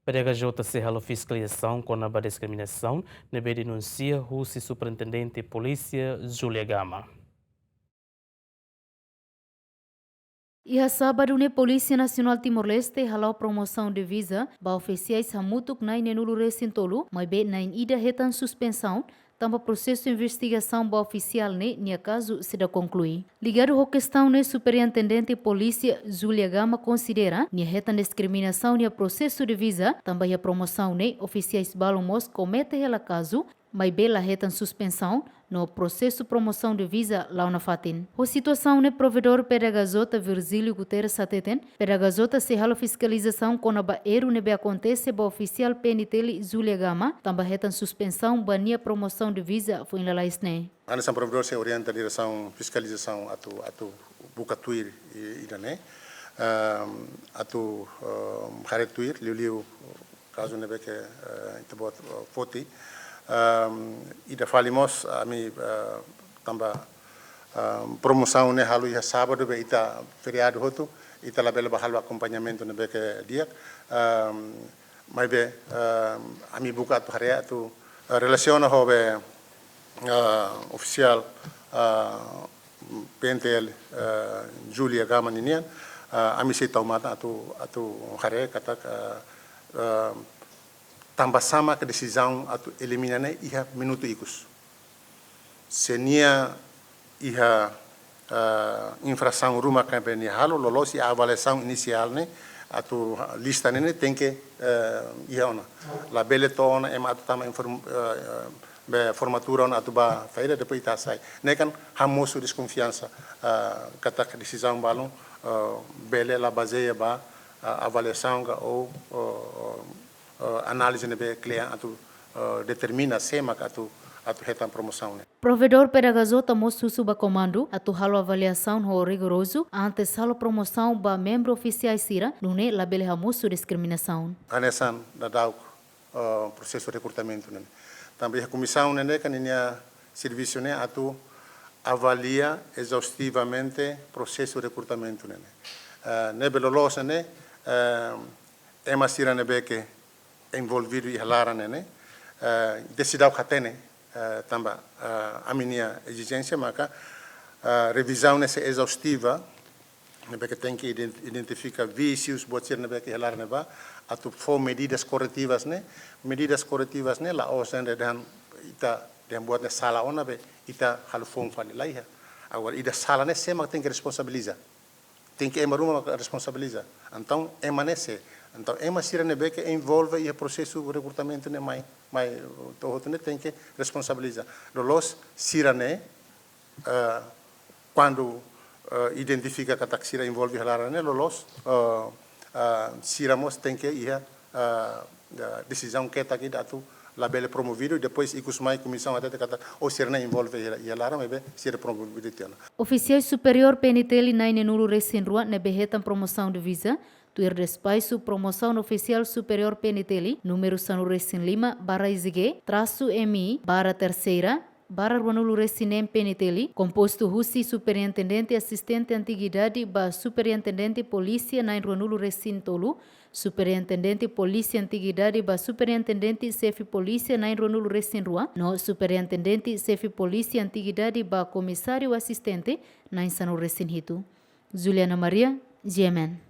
PDHJ se fiskalizasaun konaba diskriminasaun nebe denunsia husi Superintendente Polísia Julia Gama. E sábado, a Polícia Nacional Timor-Leste halau promoção de visa ba oficiais hamutuk na nenulu recintolo, mas be na ida retan suspensão, tamba processo de investigação ba oficial nia caso se da concluir. Ligado à questão Superintendente Polícia Julia Gama considera nia retan discriminação nia processo de visa, tamba a promoção oficiais balomos comete ela caso, mas bela retan suspensão no processo de promoção de visa lá na Fatin. A situação no provedor PDHJ Virgílio Guterres Sateten, PDHJ se halo fiscalização konaba eru nebe acontece ba oficial PNTL Julia Gama, também retan suspensão bania promoção de visa foi lá isne. Anisan provedor se orienta a direção fiscalização atu buka tuir idane, atu hare tuir liu caso nebe que itebot foti. Ida falimos ami tamba promoção ne halu ia sábado be ita feriado hotu ita labela bahalo acompanhamento ne be que dia mas be ami buka tu harea tu relaciona hobe oficial PNTL Julia Gama ninian ami se taumata atu harea kata tambah sama ke decisão atau eliminane iha minuto ikus. Senia iha infração rumah kampanye halo lolos e avaliação inicial ne atau lista ne tem que iha ona. La bele to ona atu tama formatura ona atu ba faida depois ita sai. Ne kan hamosu desconfiança kata ke decisão balon bele la baseia ba avaliação ga ou análise nebe cliente atu determina sema atu retan promoção. Provedor PDHJ mostrou suba comando atu halo avaliação ho rigoroso antes halo promoção ba membro oficiais sira nune labele hamosu discriminação. Anesan da dau processo de recrutamento né. Também a comissão né caninia serviço né atu avalia exaustivamente processo de recrutamento né. Nebelolos né emasira nebe que envolvido e halara nene decidau katene tamba a minha exigência maka revisão nessa exaustiva nebe que tem que identificar vícios botir nebe que halara neba atu for medidas corretivas né la osen dan ita dan buat ne sala ona be ita halfon fali laiha agora ida sala né sema tem que responsabilizar tem que emaruma responsabilizar então emanece. Então, é uma sirene que envolve o processo de recrutamento, né, mas todo mundo tem que responsabilizar. Los sirene, quando identifica que a taxira envolve a larane, los siramos tem que ir a decisão que está aqui dado labele promovido e depois icus mai comissão até que o sirene envolve a larane, mas ser promovido. Oficiais superior PNTL na nenulu resinrua nebe retan promoção de visa. Tuir despaço promoção oficial superior PNTL, número sanu resin 5/IZG, traço MI, terceira, Ruanulu Resinem PNTL, composto husi Superintendente Assistente Antiguidade ba Superintendente Polícia na Ruanulu Resin Tolu, Superintendente Polícia Antiguidade ba Superintendente Chefe Polícia na Ruanulu Resin Rua, no Superintendente Chefe Polícia Antiguidade ba Comissário Assistente na Sanu Resin Hitu. Juliana Maria, GMN.